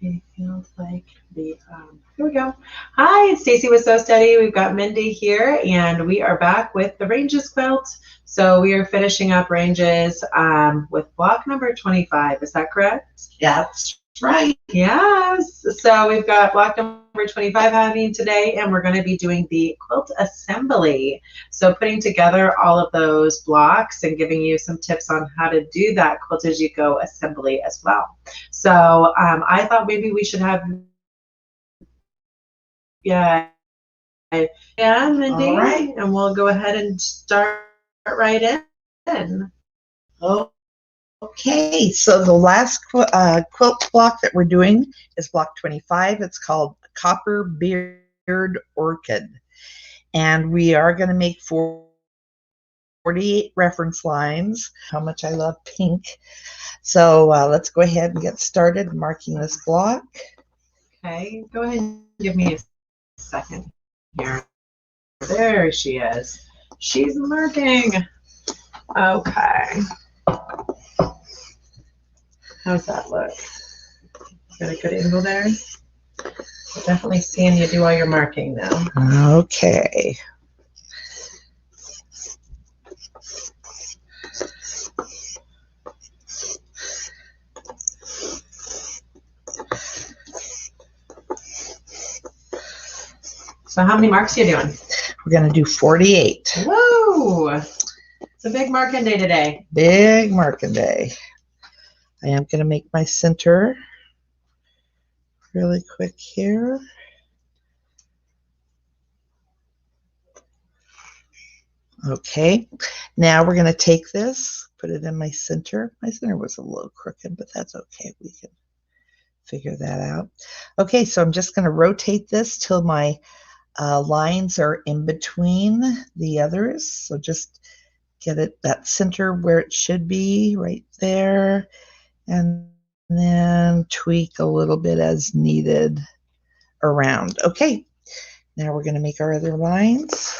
It feels like the here we go. Hi, it's Stacy with So Steady. We've got Mendy here, and we are back with the ranges quilt. So we are finishing up ranges with block number 25. Is that correct? That's right. Yes. So we've got block number 25 happening today, and we're going to be doing the quilt assembly. So putting together all of those blocks and giving you some tips on how to do that quilt as you go assembly as well. So I thought maybe we should have, yeah, Mindy, All right. and we'll go ahead and start right in. Okay, so the last quilt block that we're doing is block 25. It's called Copper Beard Orchid. And we are going to make 48 reference lines. How much I love pink. So let's go ahead and get started marking this block. Okay, go ahead and give me a second here. There she is. She's marking. Okay. How's that look? Got a good angle there? Definitely seeing you do all your marking now. Okay. So how many marks are you doing? We're going to do 48. Whoa! It's a big marking day today. Big marking day. I am going to make my center really quick here. Okay, now we're going to take this, put it in my center. My center was a little crooked, but that's okay. We can figure that out. Okay, so I'm just going to rotate this till my lines are in between the others. So just get it that center where it should be, right there, and then tweak a little bit as needed around. Okay, now we're going to make our other lines.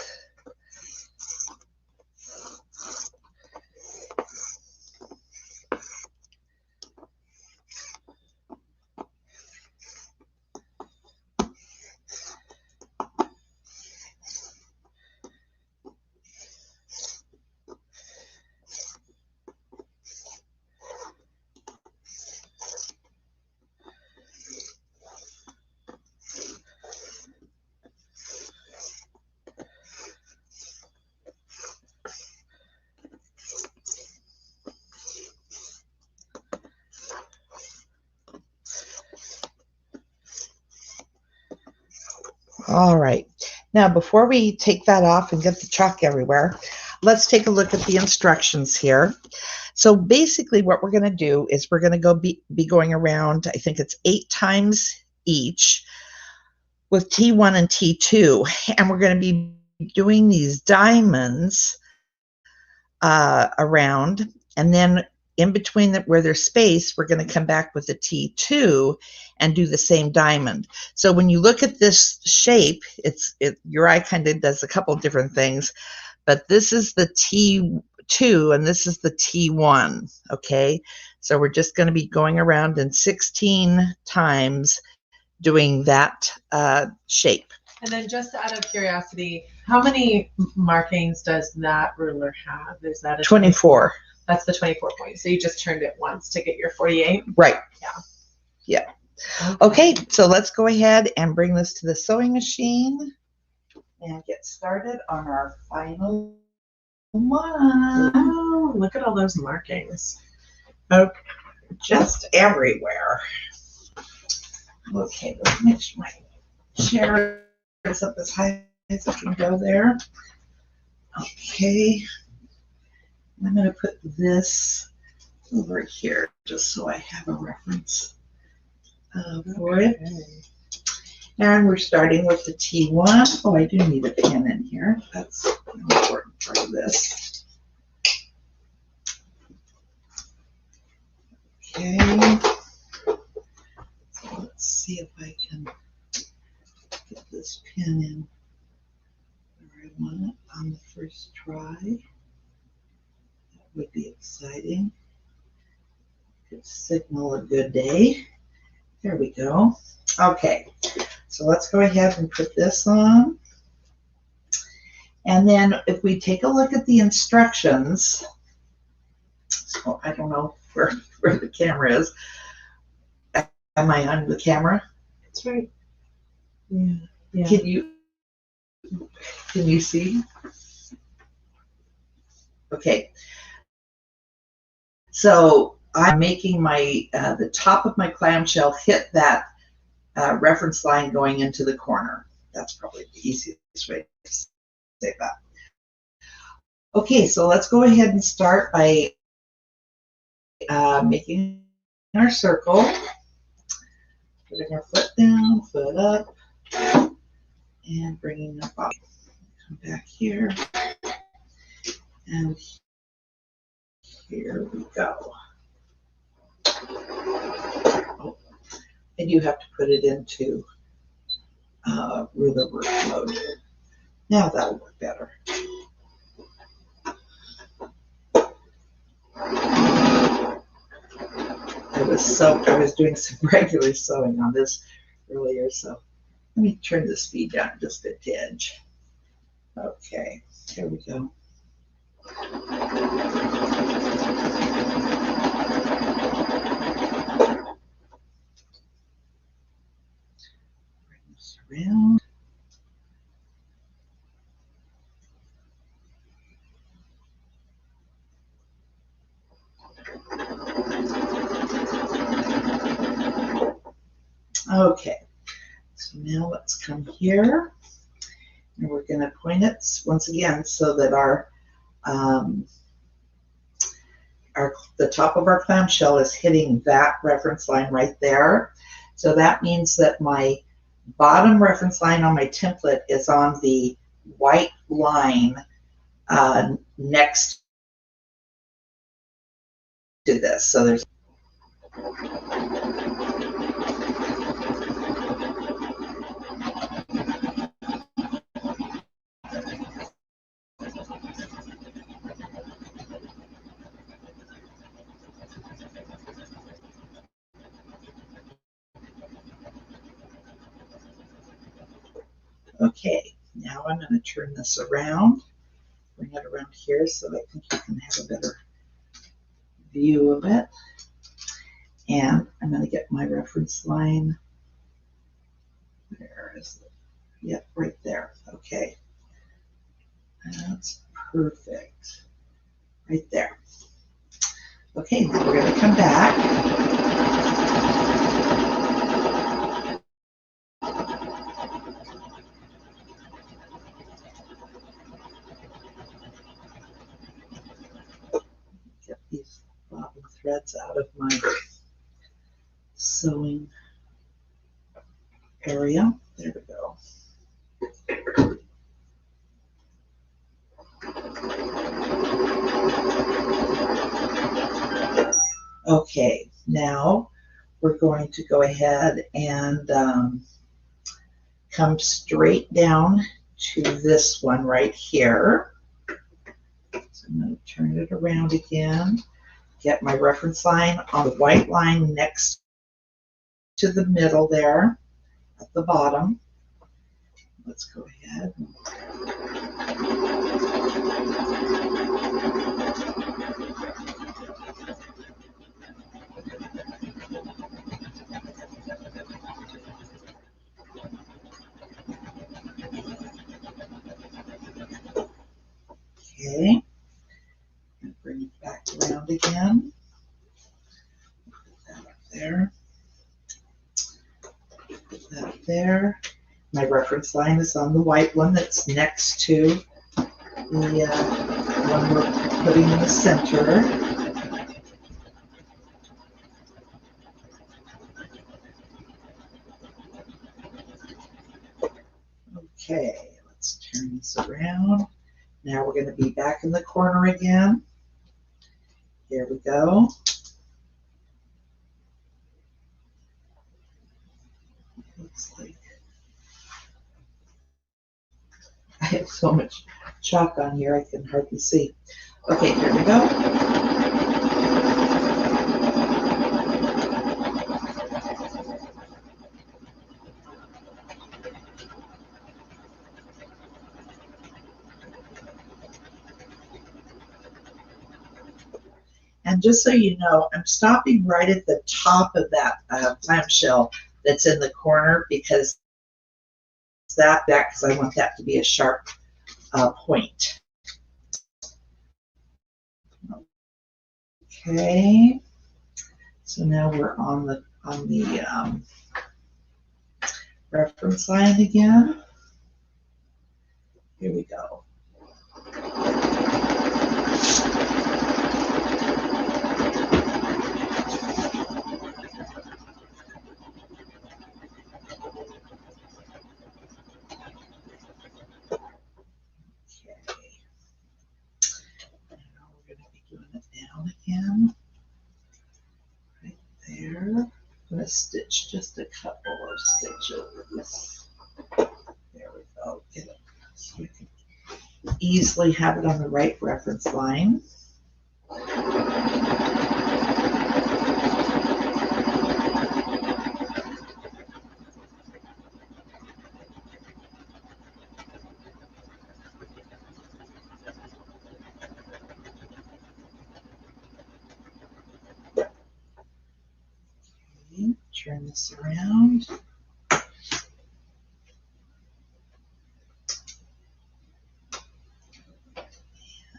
All right, now before we take that off and get the chalk everywhere, let's take a look at the instructions here. So basically what we're going to do is we're going to be going around, I think it's 8 times each with T1 and T2, and we're going to be doing these diamonds around, and then in between where there's space, we're going to come back with the T2 and do the same diamond. So when you look at this shape, your eye kind of does a couple different things, but this is the T2 and this is the T1, okay? So we're just going to be going around in 16 times doing that shape. And then just out of curiosity, how many markings does that ruler have? Is that a 24? That's the 24 points. So you just turned it once to get your 48? Right. Yeah. Yeah. Okay, so let's go ahead and bring this to the sewing machine and get started on our final one. Oh, look at all those markings. Okay, just everywhere. Okay, let's make sure my chair is up as high as I can go there. Okay, I'm going to put this over here just so I have a reference for it. And we're starting with the T1. Oh, I do need a pen in here. That's an important part of this. Okay. So let's see if I can get this pen in where I want it on the first try. That would be exciting. Could signal a good day. There we go. Okay, so let's go ahead and put this on. And then if we take a look at the instructions, so I don't know where the camera is. Am I on the camera? That's right. Yeah. Yeah. Can you see? Okay. So I'm making my the top of my clamshell hit that reference line going into the corner. That's probably the easiest way to say that. Okay, so let's go ahead and start by making our circle. Putting our foot down, foot up, and bringing up. Come back here, and here we go. Oh, and you have to put it into ruler work mode. Now that'll work better. I was doing some regular sewing on this earlier, so let me turn the speed down just a tinge. Okay, here we go. Bring this around. Okay, so now let's come here, and we're going to point it once again so that the top of our clamshell is hitting that reference line right there. So that means that my bottom reference line on my template is on the white line next to this. So there's okay, now I'm going to turn this around, bring it around here so I think you can have a better view of it. And I'm going to get my reference line. Where is it? Yep, right there. Okay. That's perfect. Right there. Okay, now we're going to come back. Get these bobbin threads out of my sewing area. There we go. Okay, now we're going to go ahead and come straight down to this one right here. So I'm going to turn it around again, get my reference line on the white line next to the middle there at the bottom. Let's go ahead. Okay, and bring it back around again. Put that up there. Put that there. My reference line is on the white one that's next to the one we're putting in the center. Okay, let's turn this around. Now we're going to be back in the corner again. Here we go. Looks like I have so much chalk on here I can hardly see. Okay, here we go. just so you know, I'm stopping right at the top of that clamshell that's in the corner because because I want that to be a sharp point. Okay, so now we're on the reference line again. Here we go. Again, right there. I'm going to stitch just a couple of stitches. There we go. Get it so you can easily have it on the right reference line. Turn this around.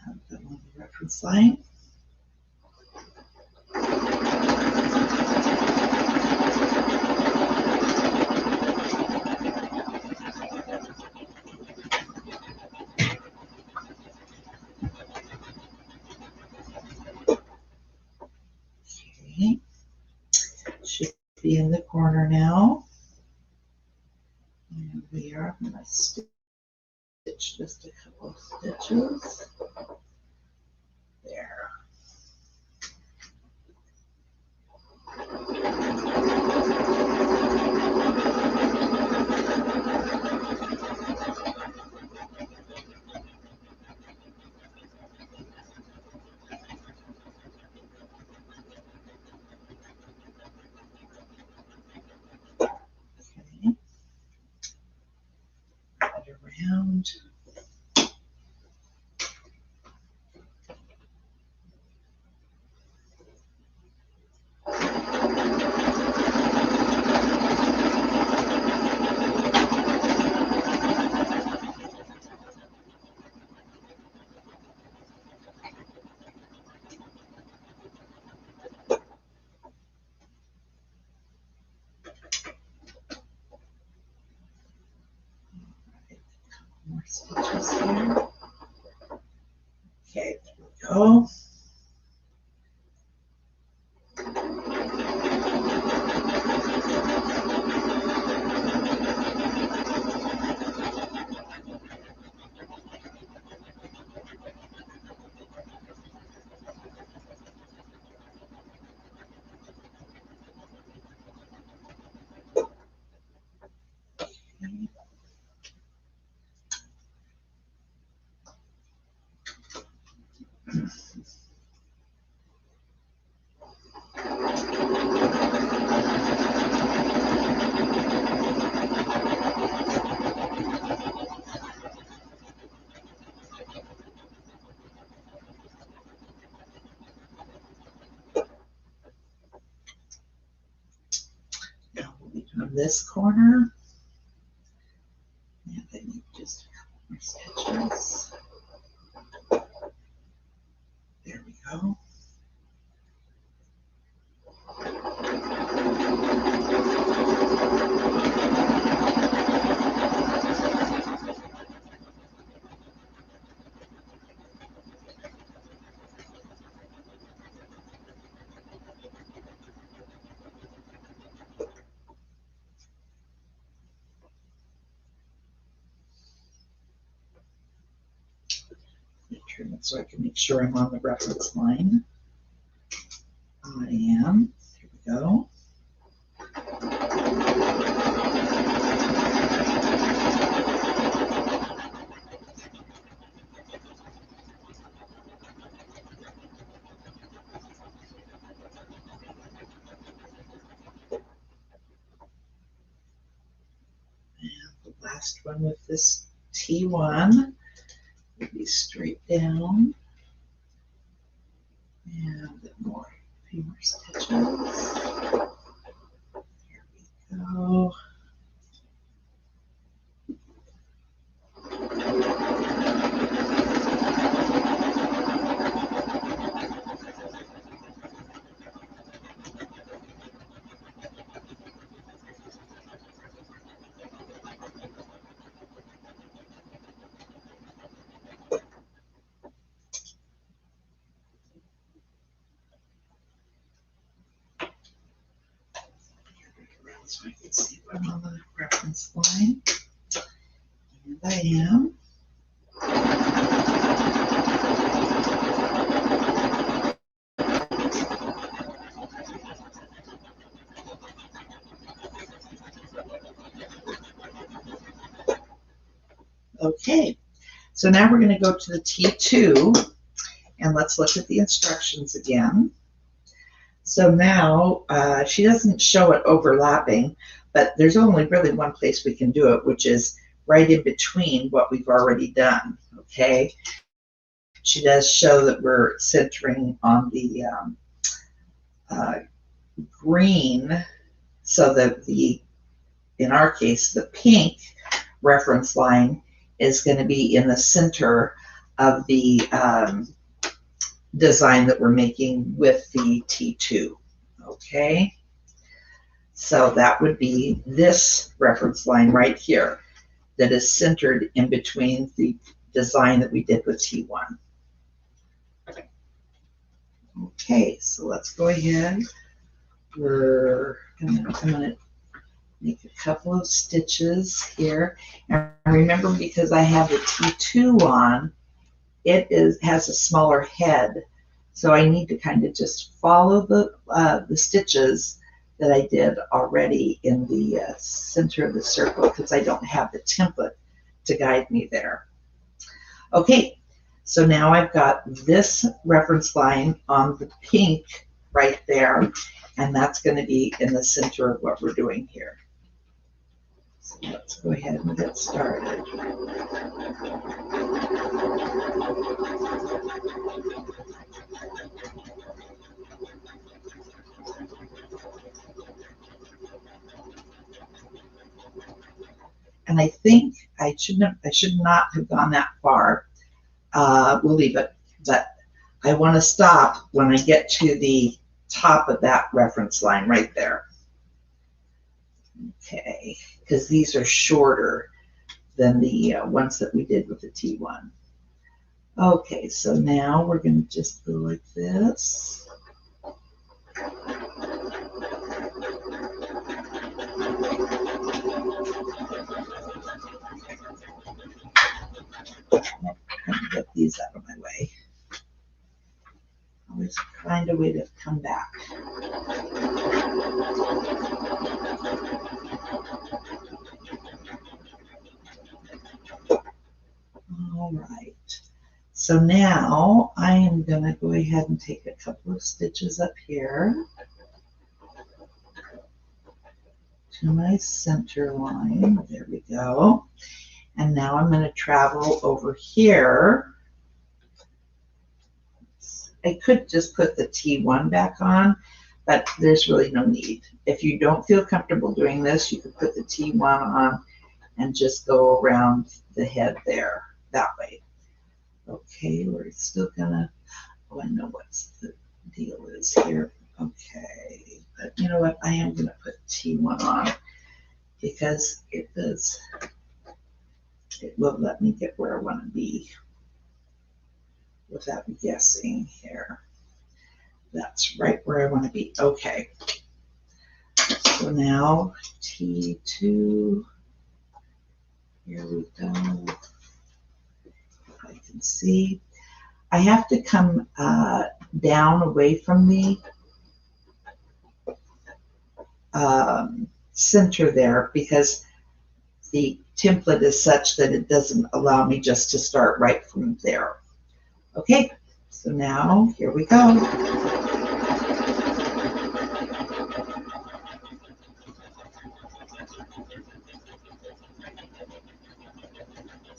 And put on the reference line. Okay. Should be in the corner now. And we are going to stitch just a couple of stitches. There. Okay. Put it around. More stitches here. Okay, there we go. Now we'll be doing this corner. And I need just a couple more stitches. There we go. Turn it so I can make sure I'm on the reference line. I am. Here we go. And the last one with this T1 will be straight down. And a bit more, a few more stitches. There we go. So I can see if I'm on the reference line. And I am. Okay, so now we're going to go to the T2 and let's look at the instructions again. So now she doesn't show it overlapping, but there's only really one place we can do it, which is right in between what we've already done, okay? She does show that we're centering on the green, so that in our case, the pink reference line is going to be in the center of the design that we're making with the T2, okay? So that would be this reference line right here that is centered in between the design that we did with T1. Okay, so let's go ahead. I'm gonna make a couple of stitches here. And remember, because I have the T2 on, it has a smaller head. So I need to kind of just follow the stitches that I did already in the center of the circle, because I don't have the template to guide me there. Okay, so now I've got this reference line on the pink right there, and that's going to be in the center of what we're doing here. So let's go ahead and get started. And I think I should not have gone that far. We'll leave it, but I want to stop when I get to the top of that reference line right there. Okay, because these are shorter than the ones that we did with the T1. Okay, so now we're going to just go like this. Get these out of my way. Always find a way to come back. All right. So now I am going to go ahead and take a couple of stitches up here to my center line. There we go. And now I'm going to travel over here. I could just put the T1 back on, but there's really no need. If you don't feel comfortable doing this, you could put the T1 on and just go around the head there, that way. Okay, we're still gonna, oh, I know what the deal is here. Okay, but you know what, I am gonna put T1 on because it will let me get where I want to be without guessing here. That's right where I want to be. Okay. So now T2. Here we go. If I can see. I have to come down away from the center there, because the template is such that it doesn't allow me just to start right from there. Okay, so now here we go.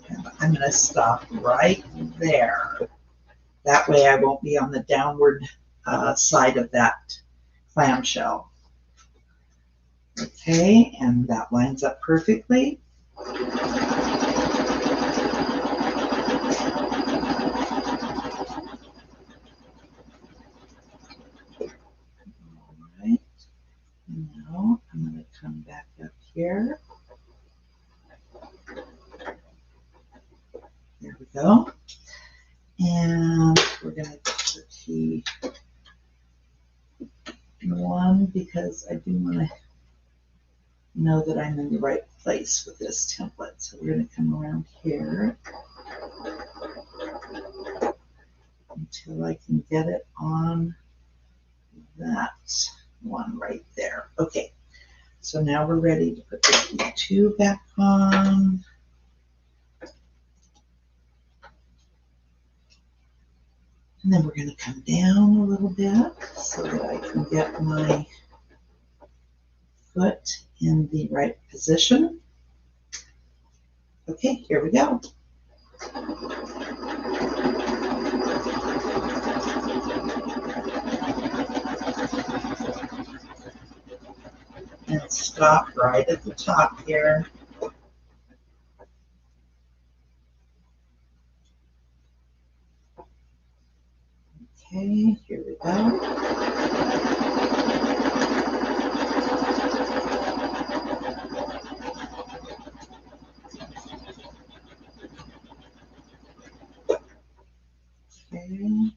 And I'm going to stop right there. That way I won't be on the downward side of that clamshell. Okay, and that lines up perfectly. Alright, now I'm going to come back up here. There we go. And we're going to put the T1 because I do want to know that I'm in the right place with this template. So we're going to come around here until I can get it on that one right there. Okay, so now we're ready to put the T2 back on. And then we're going to come down a little bit so that I can get my foot in the right position. Okay, here we go. And stop right at the top here. Okay, here we go. Okay,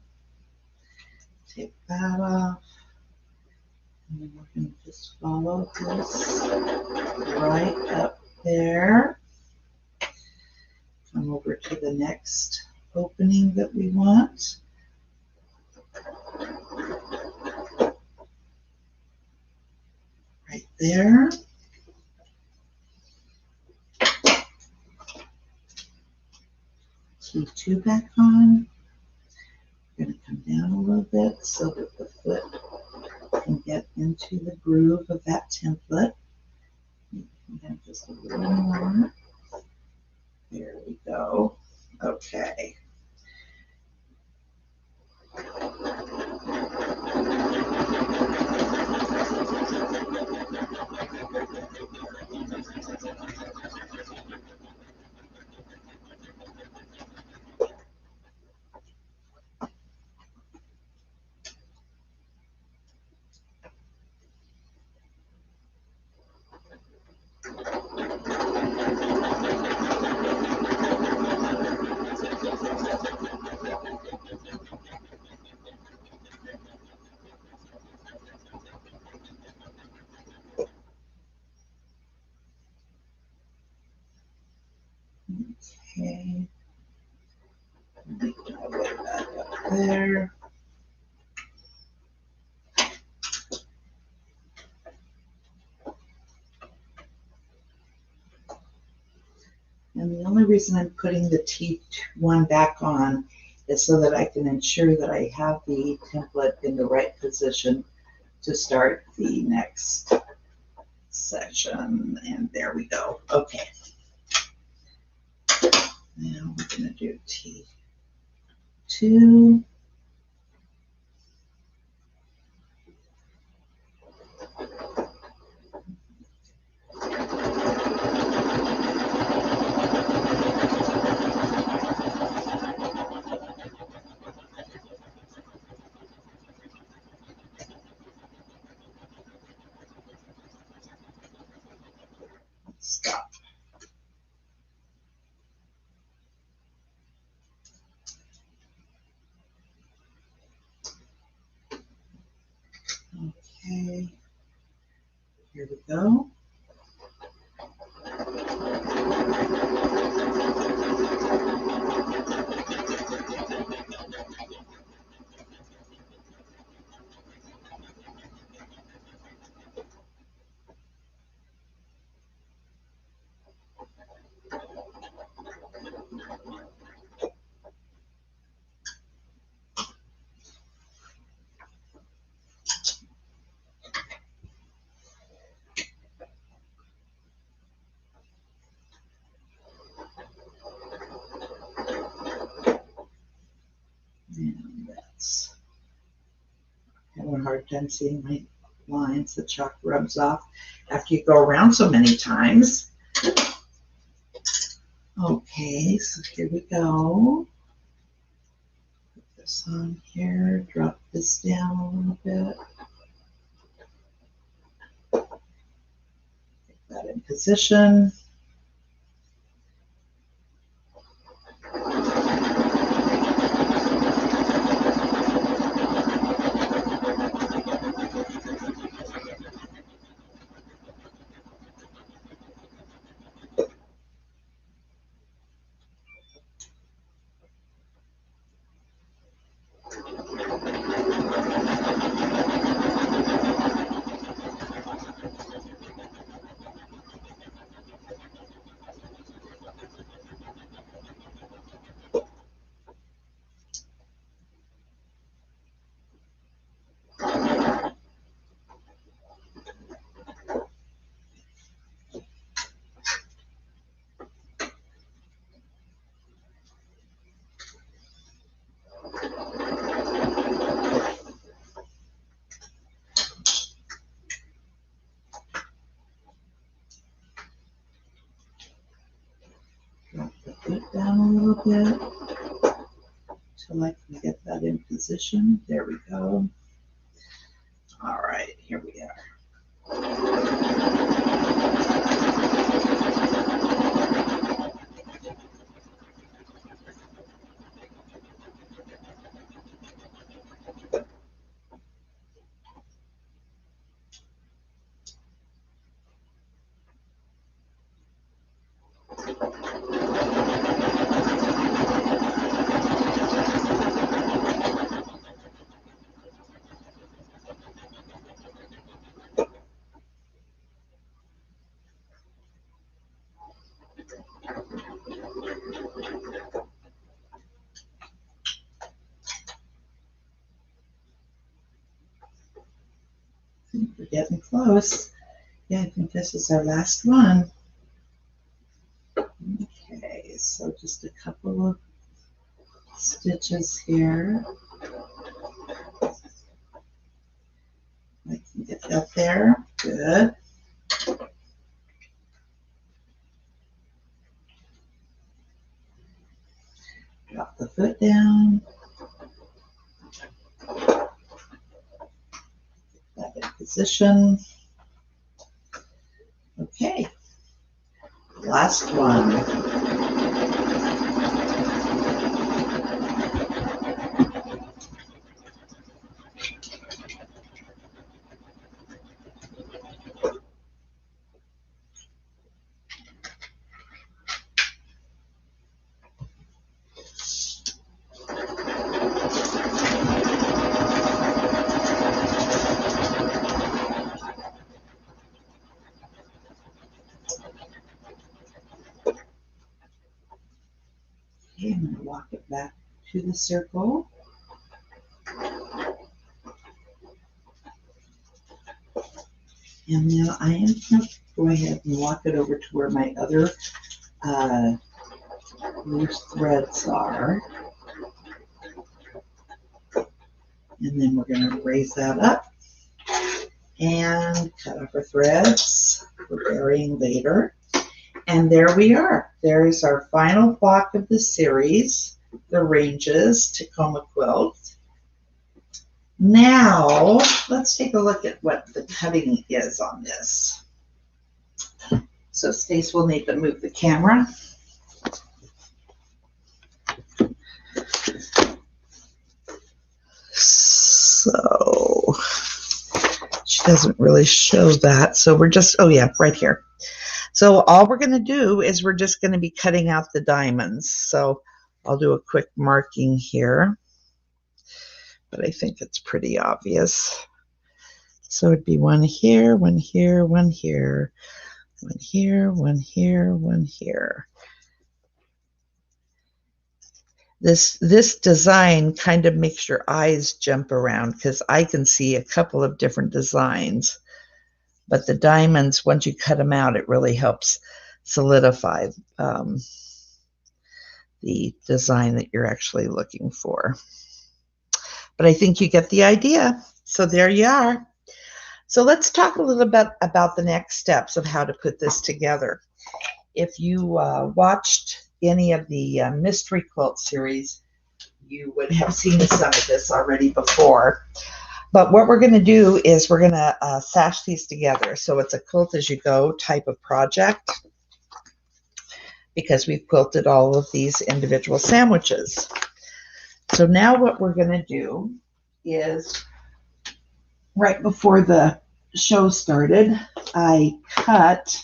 take that off. And then we're going to just follow this right up there. Come over to the next opening that we want. Right there. T2 back on. We're going to come down a little bit so that the foot can get into the groove of that template. And just a little more. There we go. Okay. Okay. Make my way back up there. And the only reason I'm putting the T1 back on is so that I can ensure that I have the template in the right position to start the next section. And there we go. Okay. Now we're going to do T2. Stop. Okay, here we go. And that's hard time seeing my lines. The chalk rubs off after you go around so many times. Okay, so here we go. Put this on here, drop this down a little bit. Get that in position. Drop the foot down a little bit until I can get that in position. There we go. All right, here we are. We're getting close. Yeah, I think this is our last one. Okay, so just a couple of stitches here. I can get that there. Good. Drop the foot down. Get that in position. Okay. Last one. Okay, I'm going to walk it back to the circle. And now I am going to go ahead and walk it over to where my other loose threads are. And then we're going to raise that up and cut off our threads for burying later. And there we are. There is our final block of the series, the Ranges Tecoma Quilt. Now, let's take a look at what the cutting is on this. So Stace will need to move the camera. So she doesn't really show that. So we're just, oh yeah, right here. So all we're going to do is we're just going to be cutting out the diamonds. So I'll do a quick marking here, but I think it's pretty obvious. So it'd be one here, one here, one here, one here, one here, one here. This design kind of makes your eyes jump around because I can see a couple of different designs. But the diamonds, once you cut them out, it really helps solidify the design that you're actually looking for. But I think you get the idea. So there you are. So let's talk a little bit about the next steps of how to put this together. If you watched any of the mystery quilt series, you would have seen some of this already before. But what we're going to do is we're going to sash these together. So it's a quilt as you go type of project, because we've quilted all of these individual sandwiches. So now what we're going to do is, right before the show started, I cut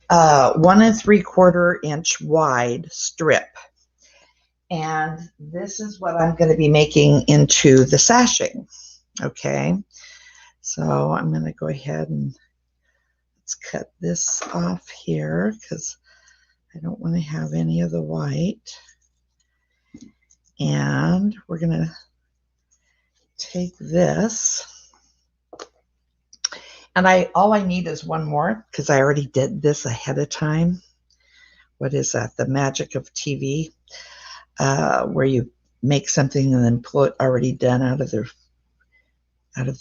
1 3/4 inch wide strip. And this is what I'm going to be making into the sashing. Okay, so I'm going to go ahead and let's cut this off here because I don't want to have any of the white. And we're going to take this. And all I need is one more because I already did this ahead of time. What is that? The magic of TV. Where you make something and then pull it already done out of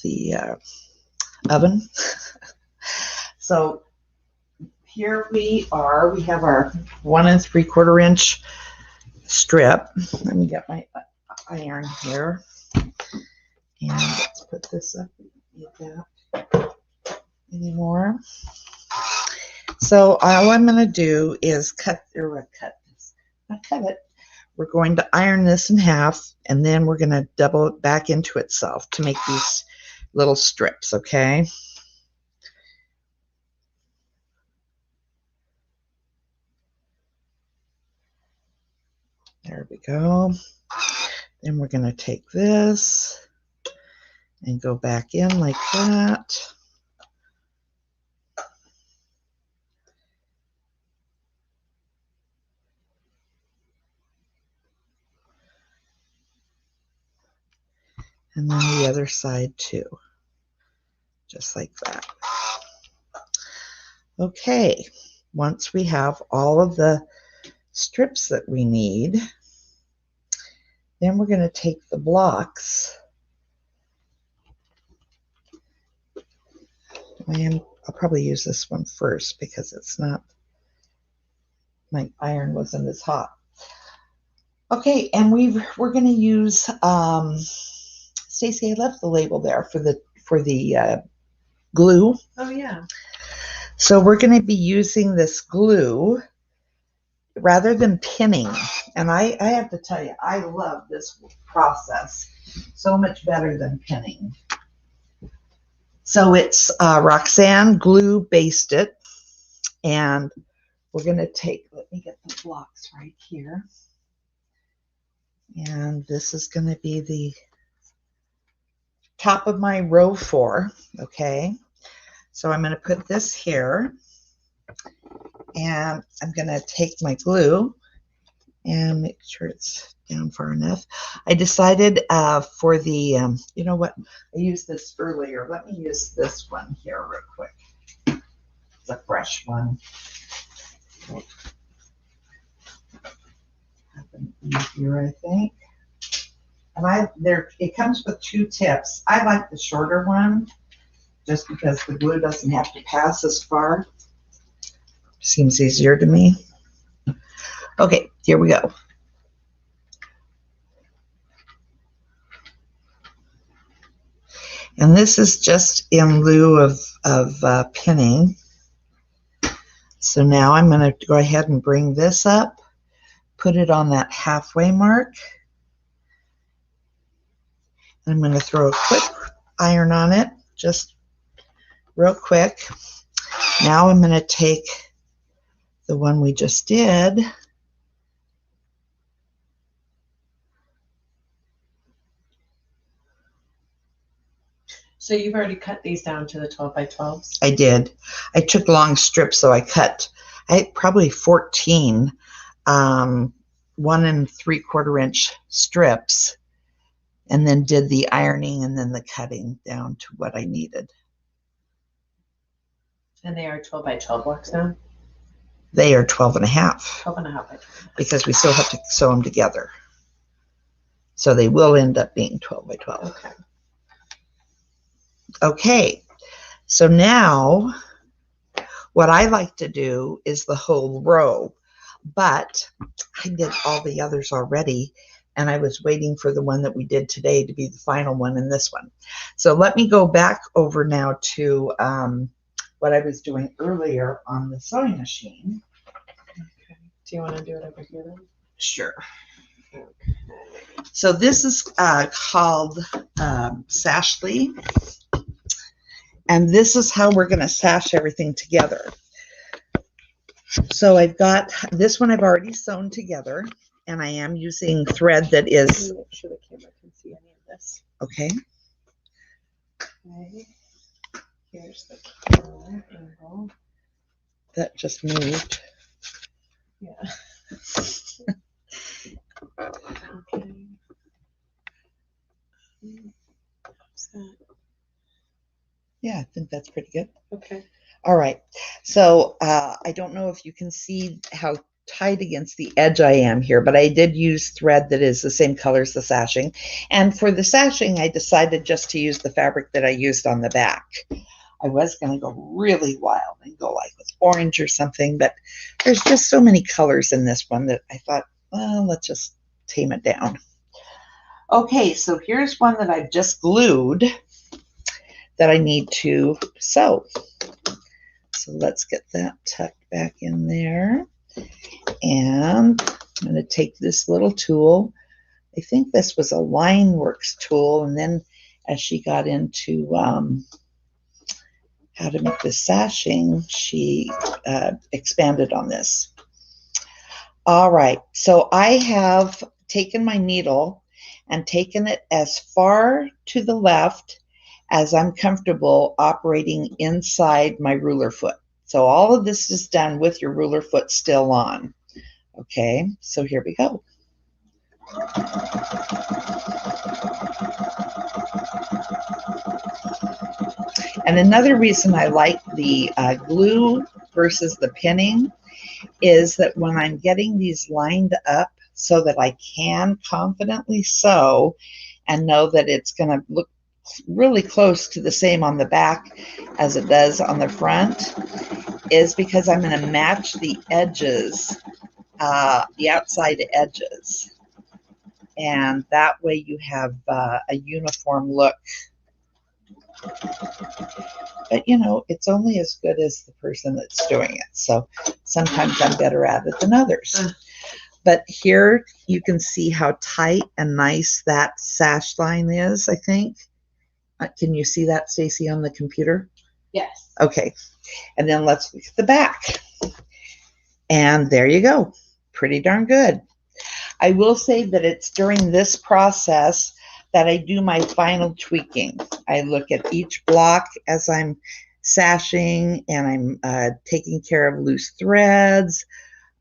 the oven. So here we are. We have our 1 3/4 inch strip. Let me get my iron here, and let's put this up. We don't need that anymore. So all I'm going to do is cut it. We're going to iron this in half, and then we're going to double it back into itself to make these little strips, okay? There we go. Then we're going to take this and go back in like that. And then the other side too, just like that. Okay, once we have all of the strips that we need, then we're going to take the blocks. I'll probably use this one first because it's not, my iron wasn't as hot. Okay, and we're going to use Stacy, I left the label there for the glue. Oh yeah. So we're going to be using this glue rather than pinning. And I have to tell you, I love this process so much better than pinning. So it's Roxanne glue based it, and we're going to take, let me get the blocks right here. And this is going to be the top of my row 4, okay? So I'm going to put this here, and I'm going to take my glue and make sure it's down far enough. I decided for the, you know what, I used this earlier. Let me use this one here real quick. It's a fresh one. Easier, I think. And it comes with 2 tips. I like the shorter one just because the glue doesn't have to pass as far. Seems easier to me. Okay, here we go. And this is just in lieu of pinning. So now I'm going to go ahead and bring this up, put it on that halfway mark. I'm going to throw a quick iron on it, just real quick. Now I'm going to take the one we just did. So you've already cut these down to the 12 by 12s? I did. I took long strips, so I cut probably 14 1 3/4 inch strips, and then did the ironing and then the cutting down to what I needed. And they are 12 by 12 blocks now? They are 12 and a half. 12 and a half by 12. Because we still have to sew them together. So they will end up being 12 by 12. Okay. Okay, so now what I like to do is the whole row, but I did all the others already, and I was waiting for the one that we did today to be the final one in this one. So let me go back over now to what I was doing earlier on the sewing machine. Okay. Do you want to do it over here then? Sure. Okay. So this is called Westalee, and this is how we're going to sash everything together. So I've got this one I've already sewn together, and I am using thread that is. Make sure the camera can see any of this. Okay. Okay. Here's the camera angle. That just moved. Yeah. Okay. How's that? Yeah, I think that's pretty good. Okay. All right. So I don't know if you can see how tight against the edge I am here, but I did use thread that is the same color as the sashing. And for the sashing, I decided just to use the fabric that I used on the back. I was going to go really wild and go like with orange or something, but there's just so many colors in this one that I thought, well, let's just tame it down. Okay, so here's one that I've just glued that I need to sew. So let's get that tucked back in there. And I'm going to take this little tool. I think this was a Lineworks tool, and then as she got into how to make the sashing, she expanded on this. All right, so I have taken my needle and taken it as far to the left as I'm comfortable operating inside my ruler foot. So all of this is done with your ruler foot still on. Okay, so here we go. And another reason I like the glue versus the pinning is that when I'm getting these lined up so that I can confidently sew and know that it's going to look really close to the same on the back as it does on the front, is because I'm going to match the edges, the outside edges. And that way you have a uniform look. But you know, it's only as good as the person that's doing it. So sometimes I'm better at it than others. But here you can see how tight and nice that sash line is, I think. Can you see that, Stacy, on the computer? Yes. Okay. And then let's look at the back. And there you go. Pretty darn good. I will say that it's during this process that I do my final tweaking. I look at each block as I'm sashing, and I'm taking care of loose threads.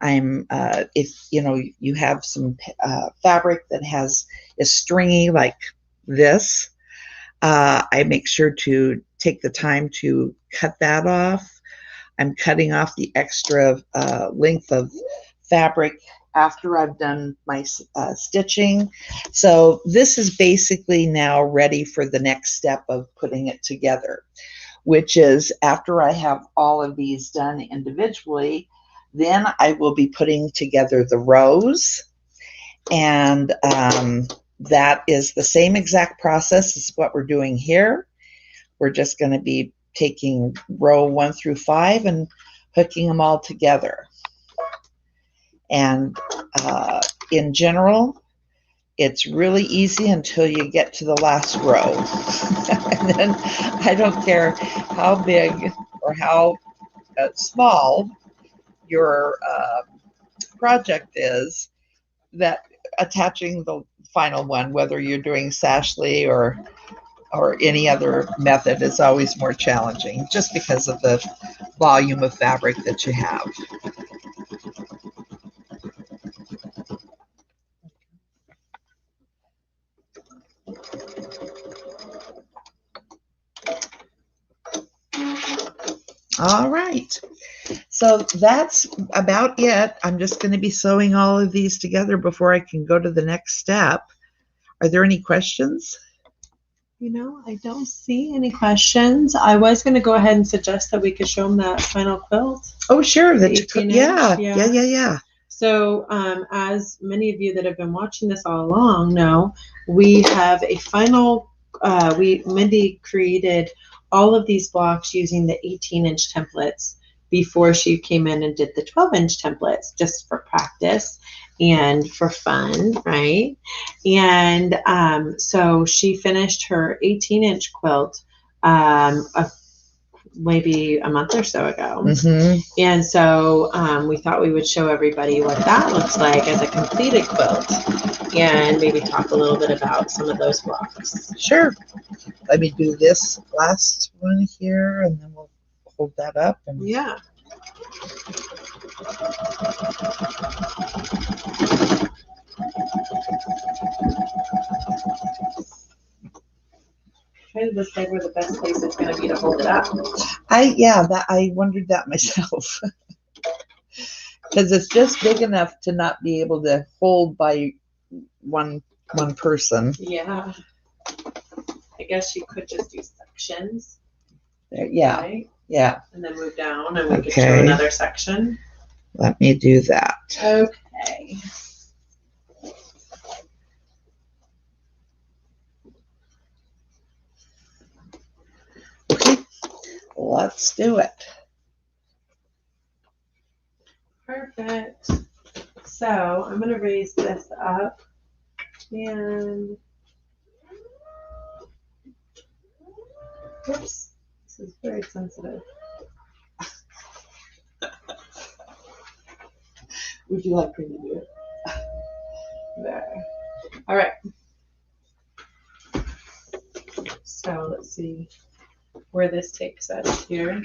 I'm if you know you have some fabric that is stringy like this, I make sure to take the time to cut that off. I'm cutting off the extra length of fabric after I've done my stitching. So this is basically now ready for the next step of putting it together, which is after I have all of these done individually, then I will be putting together the rows. And that is the same exact process as what we're doing here. We're just going to be taking row 1 through 5 and hooking them all together. And in general, it's really easy until you get to the last row. And then I don't care how big or how small your project is, that attaching the final one, whether you're doing Westalee or any other method, is always more challenging just because of the volume of fabric that you have. All right, so that's about it. I'm just going to be sewing all of these together before I can go to the next step. Are there any questions? You know, I don't see any questions. I was going to go ahead and suggest that we could show them that final quilt. Oh, sure. The 18 Yeah. inch, Yeah. So as many of you that have been watching this all along know, we have a final, Mendy created all of these blocks using the 18-inch templates before she came in and did the 12-inch templates, just for practice and for fun, right? And so she finished her 18-inch quilt maybe a month or so ago. Mm-hmm. And so we thought we would show everybody what that looks like as a completed quilt and maybe talk a little bit about some of those blocks. Sure. Let me do this last one here, and then we'll hold that up. And yeah. Trying to decide where the best place is going to be to hold it up. I wondered that myself. Because it's just big enough to not be able to hold by one person. Yeah. I guess you could just do sections. Yeah. Right? Yeah. And then move down and we could show another section. Let me do that. Okay. Okay. Let's do it. Perfect. So I'm going to raise this up and whoops, this is very sensitive. Would you like me to do it? There. All right. So let's see where this takes us here.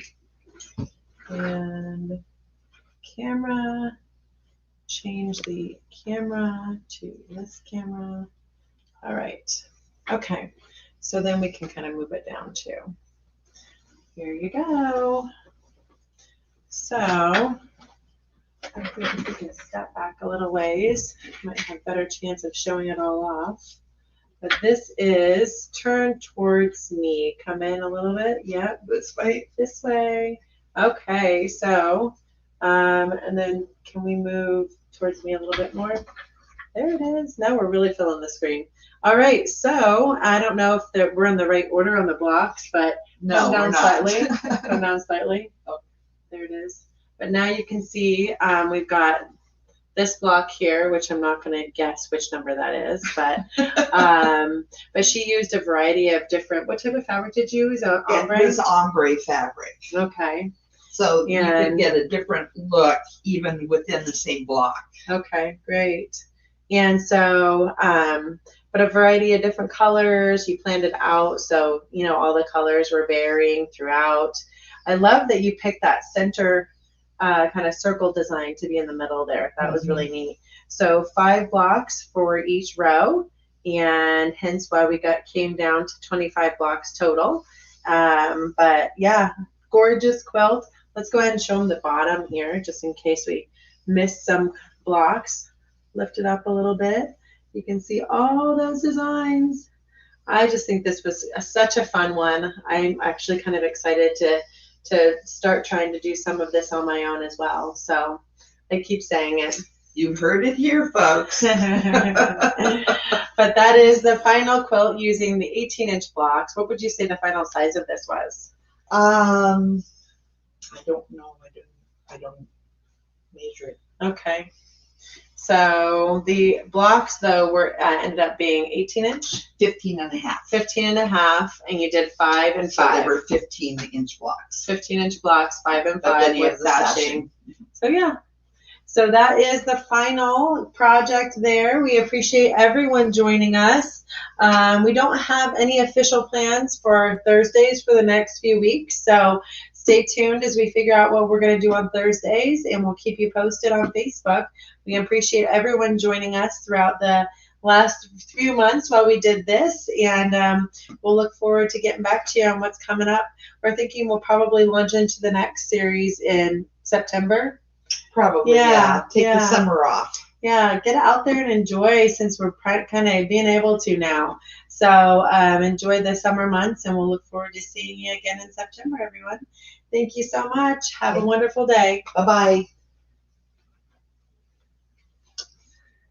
And camera, change the camera to this camera. All right. Okay. So then we can kind of move it down too. Here you go. So I think we can step back a little ways. Might have a better chance of showing it all off. But this is turn towards me. Come in a little bit. Yep, this way, this way. Okay, so, and then can we move towards me a little bit more? There it is. Now we're really filling the screen. All right, so I don't know if we're in the right order on the blocks, but no, come down we're slightly. not. Come down slightly. Oh, there it is. But now you can see we've got this block here, which I'm not going to guess which number that is, but she used a variety of different. What type of fabric did you use? Ombre? It was ombre fabric. Okay. So you can get a different look even within the same block. Okay, great. And so, but a variety of different colors. You planned it out, so you know all the colors were varying throughout. I love that you picked that center kind of circle design to be in the middle there. That was really neat. So 5 blocks for each row, and hence why we came down to 25 blocks total. But yeah, gorgeous quilt. Let's go ahead and show them the bottom here, just in case we missed some blocks. Lift it up a little bit. You can see all those designs. I just think this was such a fun one. I'm actually kind of excited to start trying to do some of this on my own as well. So I keep saying it. You've heard it here, folks. But that is the final quilt using the 18-inch blocks. What would you say the final size of this was? I don't know. I don't measure it. Okay. So the blocks though were ended up being 18-inch, 15 and a half. 15 and a half, and you did 5 and 5. So they were 15-inch blocks. 15-inch blocks, 5 and 5 with sashing. So yeah. So that is the final project there. We appreciate everyone joining us. We don't have any official plans for Thursdays for the next few weeks, so stay tuned as we figure out what we're going to do on Thursdays, and we'll keep you posted on Facebook. We appreciate everyone joining us throughout the last few months while we did this, and we'll look forward to getting back to you on what's coming up. We're thinking we'll probably launch into the next series in September. Probably, yeah. Take the summer off. Yeah, get out there and enjoy since we're kind of being able to now. So enjoy the summer months, and we'll look forward to seeing you again in September, everyone. Thank you so much. Have a wonderful day. Bye-bye.